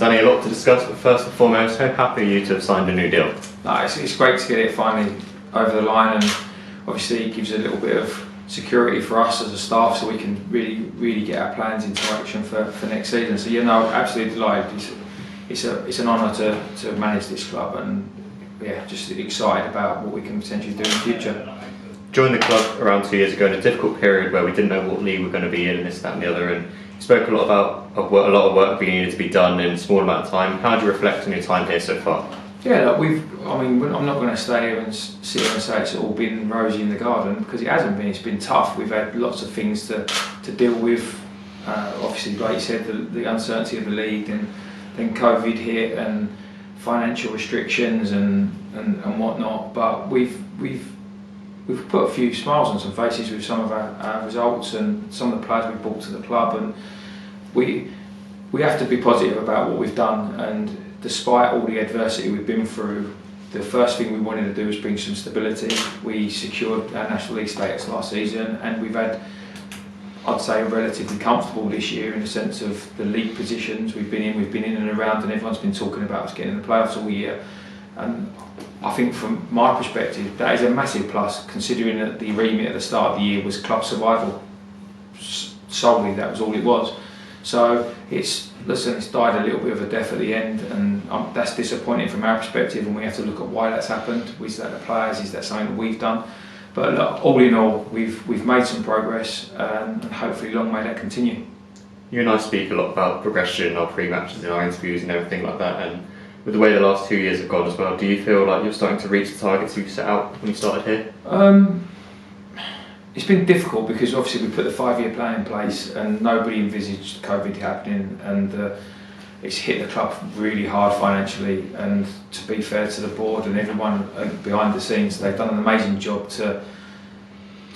Danny, a lot to discuss, but first and foremost, how happy are you to have signed a new deal? No, it's great to get it finally over the line, and obviously it gives a little bit of security for us as a staff, so we can really get our plans into action for next season. So yeah, no, absolutely delighted. It's an honour to manage this club, and yeah, just excited about what we can potentially do in the future. Joined the club around 2 years ago in a difficult period where we didn't know what league we're going to be in, and this, that, and the other. And you spoke a lot about a lot of work being needed to be done in a small amount of time. How do you reflect on your time here so far? Yeah, look, I'm not going to stay here and sit here and say it's all been rosy in the garden, because it hasn't been. It's been tough. We've had lots of things to deal with. Obviously, like you said, the uncertainty of the league, and then COVID hit, and financial restrictions and whatnot. But we've put a few smiles on some faces with some of our results and some of the players we've brought to the club, and we have to be positive about what we've done. And despite all the adversity we've been through, the first thing we wanted to do was bring some stability. We secured our National League status last season, and we've had, I'd say, relatively comfortable this year in the sense of the league positions we've been in and around, and everyone's been talking about us getting in the playoffs all year. And I think from my perspective, that is a massive plus, considering that the remit at the start of the year was club survival. Solely, that was all it was. So it's died a little bit of a death at the end, and that's disappointing from our perspective, and we have to look at why that's happened. Is that the players? Is that something that we've done? But look, all in all, we've made some progress, and hopefully long may that continue. You and I speak a lot about progression in our pre-matches, in our interviews and everything like that, and with the way the last 2 years have gone as well, do you feel like you're starting to reach the targets you set out when you started here? It's been difficult because obviously we put the 5-year plan in place, and nobody envisaged COVID happening, and it's hit the club really hard financially. And to be fair to the board and everyone behind the scenes, they've done an amazing job to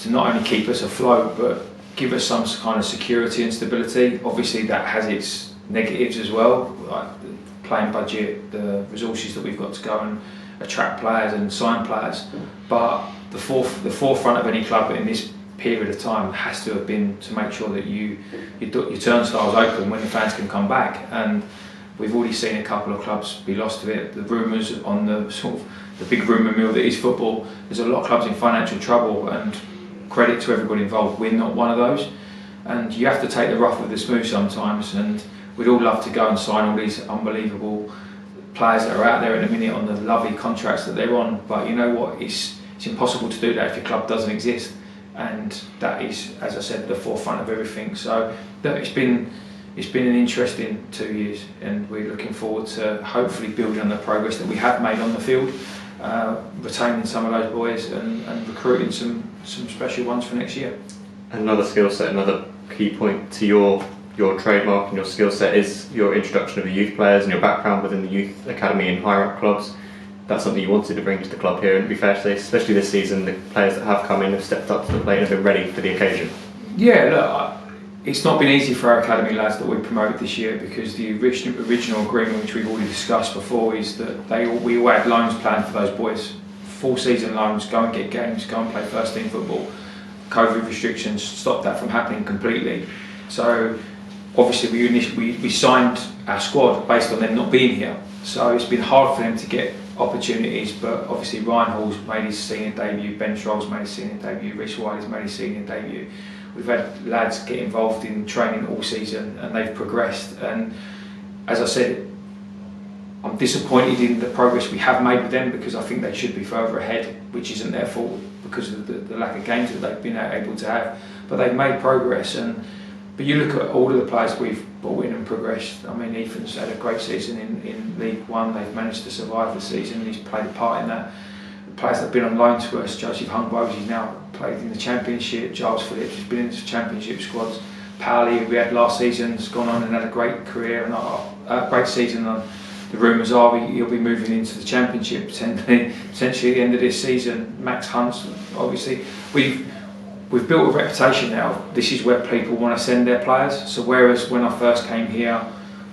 not only keep us afloat but give us some kind of security and stability. Obviously that has its negatives as well, like the playing budget, the resources that we've got to go and attract players and sign players. But the forefront of any club in this period of time has to have been to make sure that your turnstile's open when the fans can come back. And we've already seen a couple of clubs be lost to it. The rumours on the sort of the big rumour mill that is football, there's a lot of clubs in financial trouble, and credit to everybody involved, we're not one of those. And you have to take the rough with the smooth sometimes, and we'd all love to go and sign all these unbelievable players that are out there at the minute on the lovely contracts that they're on, but you know what, it's impossible to do that if your club doesn't exist, and that is, as I said, at the forefront of everything. So it's been an interesting 2 years, and we're looking forward to hopefully building on the progress that we have made on the field, retaining some of those boys and recruiting some special ones for next year. Another skill set, another key point to your trademark and your skill set is your introduction of the youth players and your background within the youth academy and higher up clubs. That's something you wanted to bring to the club here, and to be fair to say, especially this season, the players that have come in have stepped up to the plate and have been ready for the occasion. Yeah, look, it's not been easy for our academy lads that we promoted this year, because the original agreement, which we've already discussed before, is that we all had loans planned for those boys, full season loans, go and get games, go and play first team football. COVID restrictions stopped that from happening completely. So obviously we signed our squad based on them not being here. So it's been hard for them to get opportunities, but obviously Ryan Hall's made his senior debut, Ben Stroll's made his senior debut, Rhys Wiley's made his senior debut. We've had lads get involved in training all season, and they've progressed. And as I said, I'm disappointed in the progress we have made with them, because I think they should be further ahead, which isn't their fault because of the lack of games that they've been able to have. But they've made progress, but you look at all of the players we've brought in and progressed. I mean, Ethan's had a great season in League One. They've managed to survive the season. He's played a part in that. The players that have been on loan to us, Joseph Hungwose, he's now played in the Championship. Giles Phillips has been in the Championship squads. Paoli, who we had last season, has gone on and had a great career and a great season. The rumours are he'll be moving into the Championship potentially at the end of this season. Max Hunt's, obviously, we've built a reputation now. This is where people want to send their players. So whereas when I first came here,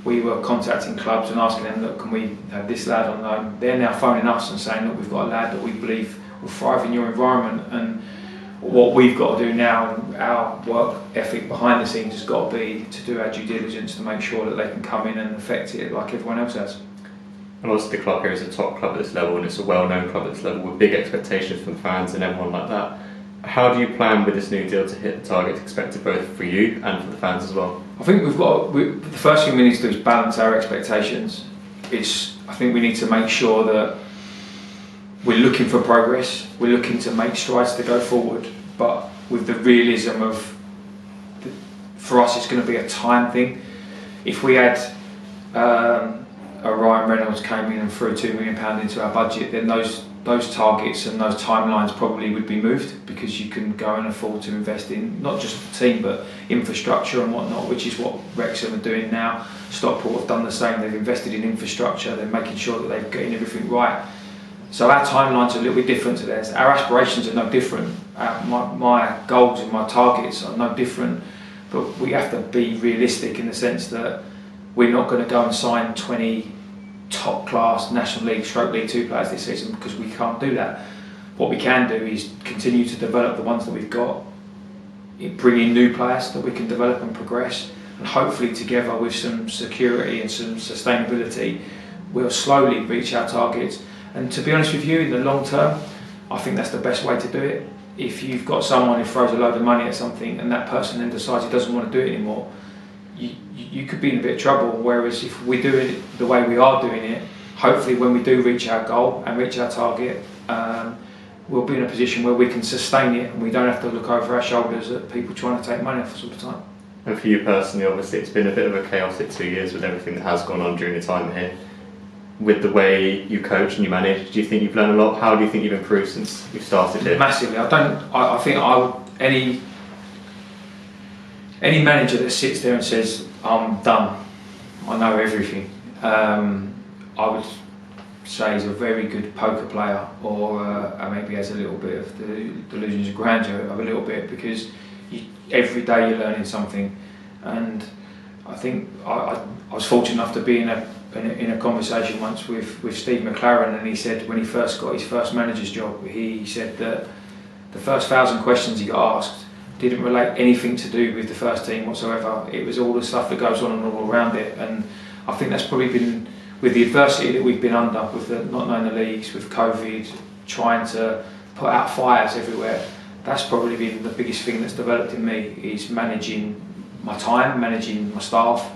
we were contacting clubs and asking them, look, can we have this lad on loan? They're now phoning us and saying, look, we've got a lad that we believe will thrive in your environment. And What we've got to do now, and our work ethic behind the scenes, has got to be to do our due diligence to make sure that they can come in and affect it like everyone else has. And obviously the club here is a top club at this level, and it's a well-known club at this level with big expectations from fans and everyone like that. How do you plan with this new deal to hit the targets expected both for you and for the fans as well? I think the first thing we need to do is balance our expectations. I think we need to make sure that we're looking for progress, we're looking to make strides to go forward, but with the realism of, for us it's going to be a time thing. If we had a Ryan Reynolds came in and threw £2 million into our budget, then those targets and those timelines probably would be moved, because you can go and afford to invest in not just the team but infrastructure and whatnot, which is what Wrexham are doing now. Stockport have done the same. They've invested in infrastructure, they're making sure that they're getting everything right. So our timelines are a little bit different to theirs. Our aspirations are no different. My goals and my targets are no different, but we have to be realistic in the sense that we're not going to go and sign 20 top class National League / League 2 players this season, because we can't do that. What we can do is continue to develop the ones that we've got, bring in new players that we can develop and progress, and hopefully together with some security and some sustainability we'll slowly reach our targets. And to be honest with you, in the long term, I think that's the best way to do it. If you've got someone who throws a load of money at something and that person then decides he doesn't want to do it anymore, you could be in a bit of trouble. Whereas if we do it the way we are doing it, hopefully when we do reach our goal and reach our target, we'll be in a position where we can sustain it and we don't have to look over our shoulders at people trying to take money off us all the time. And for you personally, obviously it's been a bit of a chaotic 2 years with everything that has gone on during your time here. With the way you coach and you manage, do you think you've learned a lot? How do you think you've improved since you've started here? Massively. I think I would, any manager that sits there and says, I'm done, I know everything, I would say he's a very good poker player, or maybe has a little bit of the delusions of grandeur of a little bit, because every day you're learning something. And I think I was fortunate enough to be in a conversation once with Steve McLaren, and he said when he first got his first manager's job, he said that the first 1,000 questions he got asked didn't relate anything to do with the first team whatsoever. It was all the stuff that goes on and all around it. And I think that's probably been, with the adversity that we've been under, with the not knowing the leagues, with COVID, trying to put out fires everywhere, that's probably been the biggest thing that's developed in me, is managing my time, managing my staff,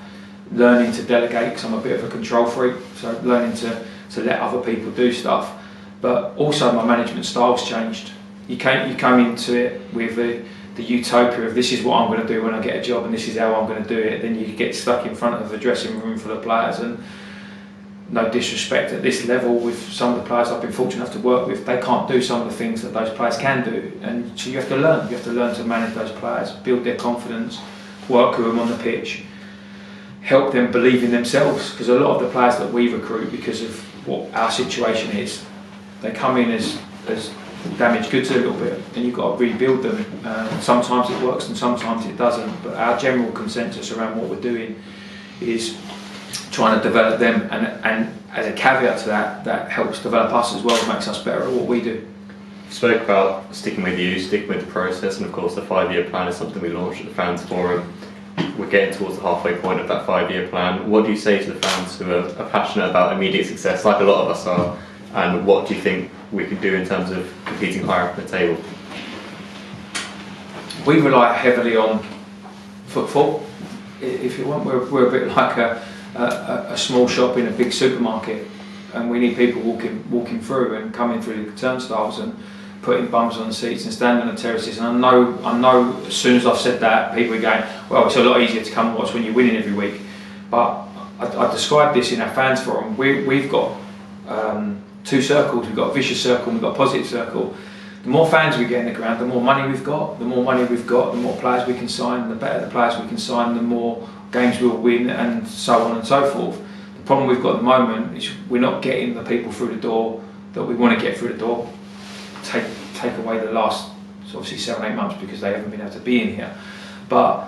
learning to delegate, because I'm a bit of a control freak, so learning to let other people do stuff. But also my management style's changed. You come into it with the utopia of this is what I'm going to do when I get a job and this is how I'm going to do it. Then you get stuck in front of a dressing room full of players, and no disrespect, at this level with some of the players I've been fortunate enough to work with, they can't do some of the things that those players can do, and so you have to learn to manage those players, build their confidence, work with them on the pitch, help them believe in themselves, because a lot of the players that we recruit, because of what our situation is, they come in as damaged goods a little bit, and you've got to rebuild them. Sometimes it works and sometimes it doesn't, but our general consensus around what we're doing is trying to develop them, and as a caveat to that helps develop us as well, makes us better at what we do. You spoke about sticking with you, sticking with the process, and of course the 5-year plan is something we launched at the Fans Forum. We're getting towards the halfway point of that 5-year plan. What do you say to the fans who are passionate about immediate success, like a lot of us are, and what do you think we can do in terms of competing higher up the table? We rely heavily on footfall. If you want, we're a bit like a small shop in a big supermarket, and we need people walking through and coming through the turnstiles and putting bums on the seats and standing on the terraces. And I know as soon as I've said that, people are going, well, it's a lot easier to come and watch when you're winning every week. But I described this in our fans forum. We've got two circles. We've got a vicious circle and we've got a positive circle. The more fans we get in the ground, the more money we've got. The more money we've got, the more players we can sign. The better the players we can sign, the more games we'll win, and so on and so forth. The problem we've got at the moment is we're not getting the people through the door that we want to get through the door. Take away the last, so obviously 7-8 months, because they haven't been able to be in here. But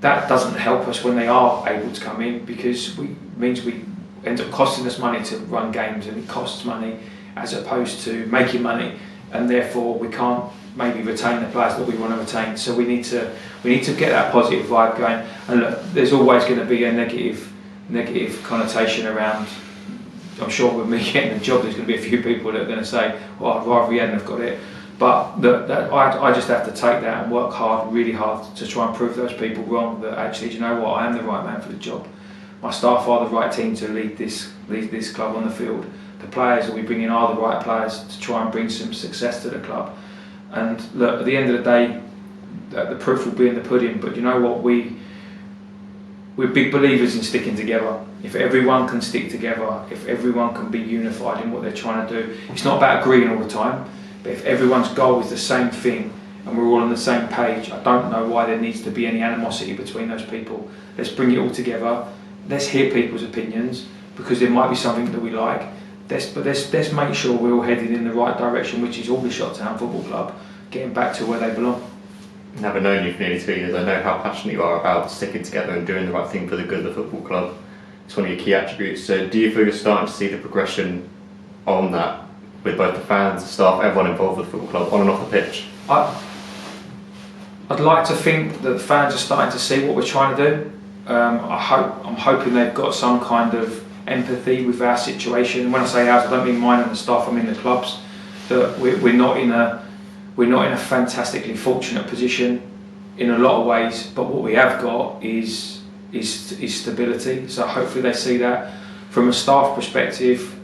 that doesn't help us when they are able to come in, because it means we end up costing us money to run games, and it costs money as opposed to making money, and therefore we can't maybe retain the players that we want to retain. So we need to get that positive vibe going. And look, there's always going to be a negative connotation around. I'm sure with me getting the job, there's going to be a few people that are going to say, "Well, I'd rather we hadn't have got it." But I just have to take that and work hard, really hard, to try and prove those people wrong. That actually, do you know what? I am the right man for the job. My staff are the right team to lead this club on the field. The players that we bring in are the right players to try and bring some success to the club. And look, at the end of the day, the proof will be in the pudding. But you know what? We're big believers in sticking together. If everyone can stick together, if everyone can be unified in what they're trying to do, it's not about agreeing all the time, but if everyone's goal is the same thing and we're all on the same page, I don't know why there needs to be any animosity between those people. Let's bring it all together. Let's hear people's opinions, because there might be something that we like. Let's make sure we're all headed in the right direction, which is Aldershot Town Football Club, getting back to where they belong. Having known you for nearly 2 years, I know how passionate you are about sticking together and doing the right thing for the good of the football club. It's one of your key attributes. So do you feel you're starting to see the progression on that with both the fans, the staff, everyone involved with the football club, on and off the pitch? I'd like to think that the fans are starting to see what we're trying to do. I'm hoping they've got some kind of empathy with our situation. When I say ours, I don't mean mine and the staff, I mean the club's. That we're not in a fantastically fortunate position in a lot of ways, but what we have got is stability. So hopefully they see that. From a staff perspective,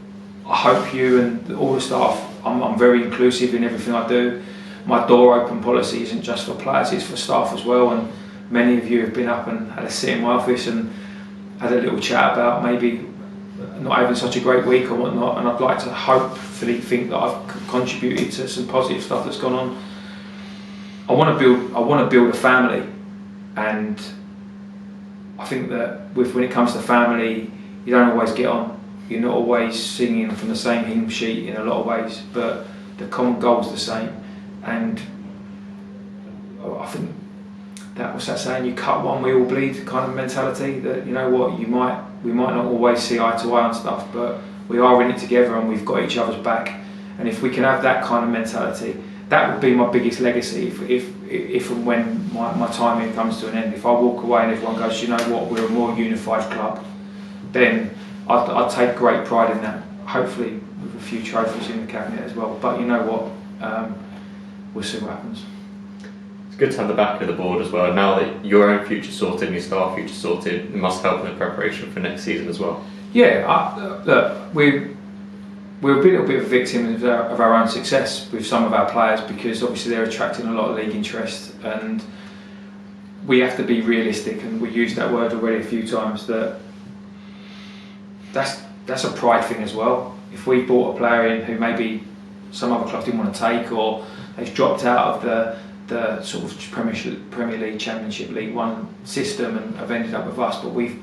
I hope you and all the staff, I'm very inclusive in everything I do. My door open policy isn't just for players, it's for staff as well. And many of you have been up and had a sit in my office and had a little chat about maybe not having such a great week or whatnot, and I'd like to hopefully think that I've contributed to some positive stuff that's gone on. I want to build a family, and I think that when it comes to family, you don't always get on. You're not always singing from the same hymn sheet in a lot of ways, but the common goal is the same. And I think that was that saying, you cut one, we all bleed kind of mentality, that you know what, we might not always see eye to eye on stuff, but we are in it together and we've got each other's back. And if we can have that kind of mentality, that would be my biggest legacy if and when my time here comes to an end. If I walk away and everyone goes, you know what, we're a more unified club, then I'd take great pride in that. Hopefully with a few trophies in the cabinet as well. But you know what, we'll see what happens. It's good to have the back of the board as well. Now that your own future sorted and your staff future sorted, it must help in the preparation for next season as well. Yeah, look, we're a little bit of a victim of our own success with some of our players, because obviously they're attracting a lot of league interest, and we have to be realistic, and we used that word already a few times, that's a pride thing as well. If we brought a player in who maybe some other club didn't want to take, or they've dropped out of the sort of Premier League, Championship, League One system and have ended up with us, but we've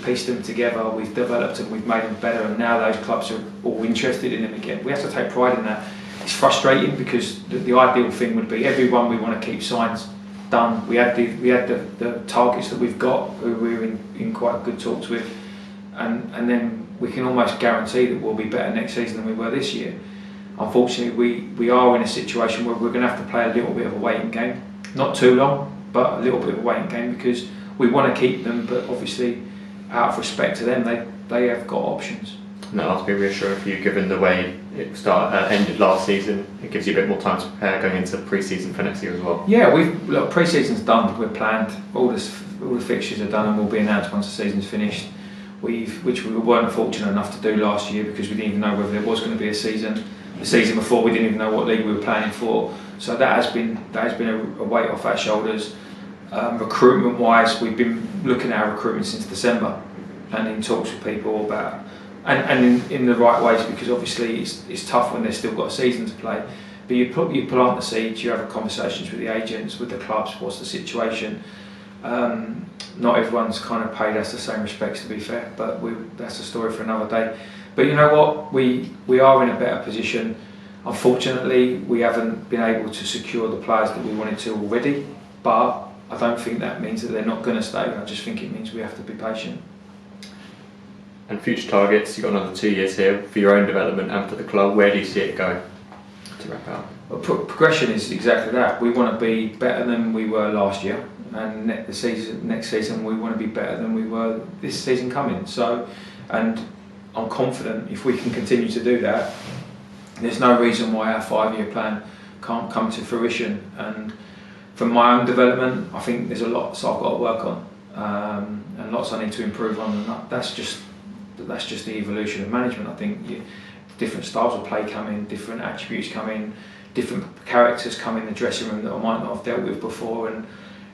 pieced them together, we've developed them, we've made them better, and now those clubs are all interested in them again. We have to take pride in that. It's frustrating because the ideal thing would be everyone we want to keep signs done. We had the targets that we've got, who we're in quite good talks with, and then we can almost guarantee that we'll be better next season than we were this year. Unfortunately, we are in a situation where we're going to have to play a little bit of a waiting game. Not too long, but a little bit of a waiting game, because we want to keep them, but obviously out of respect to them, they have got options. And that'll have to be reassuring for you, given the way it ended last season. It gives you a bit more time to prepare going into pre-season for next year as well. Yeah, pre-season's done, we're planned, all the fixtures are done and will be announced once the season's finished. Which we weren't fortunate enough to do last year, because we didn't even know whether there was going to be a season. The season before, we didn't even know what league we were planning for. So that has been a weight off our shoulders. Recruitment wise, we've been looking at our recruitment since December, and in talks with people about, and in the right ways, because obviously it's tough when they've still got a season to play. But you plant the seeds, you have conversations with the agents, with the clubs, what's the situation. Not everyone's kind of paid us the same respects, to be fair, but that's a story for another day. But you know what, we are in a better position. Unfortunately, we haven't been able to secure the players that we wanted to already, but I don't think that means that they're not going to stay. I just think it means we have to be patient. And future targets, you've got another 2 years here for your own development and for the club. Where do you see it going in to wrap up? Well, progression is exactly that. We want to be better than we were last year, and next season we want to be better than we were this season coming. So, and I'm confident if we can continue to do that, there's no reason why our 5-year plan can't come to fruition. And from my own development, I think there's a lot I've got to work on, and lots I need to improve on. And that's just the evolution of management. I think different styles of play come in, different attributes come in, different characters come in the dressing room that I might not have dealt with before. And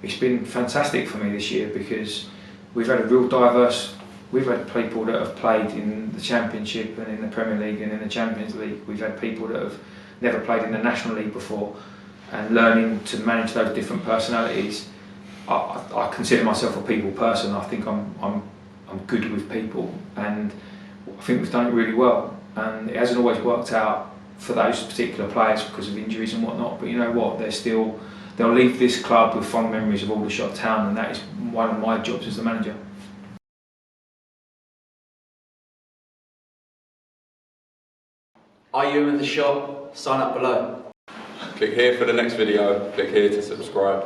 it's been fantastic for me this year because we've had a real diverse. We've had people that have played in the Championship and in the Premier League and in the Champions League. We've had people that have never played in the National League before, and learning to manage those different personalities. I consider myself a people person. I think I'm good with people, and I think we've done it really well. And it hasn't always worked out for those particular players because of injuries and whatnot. But you know what? They'll leave this club with fond memories of Aldershot Town, and that is one of my jobs as the manager. Are you in the shop? Sign up below. Click here for the next video, click here to subscribe.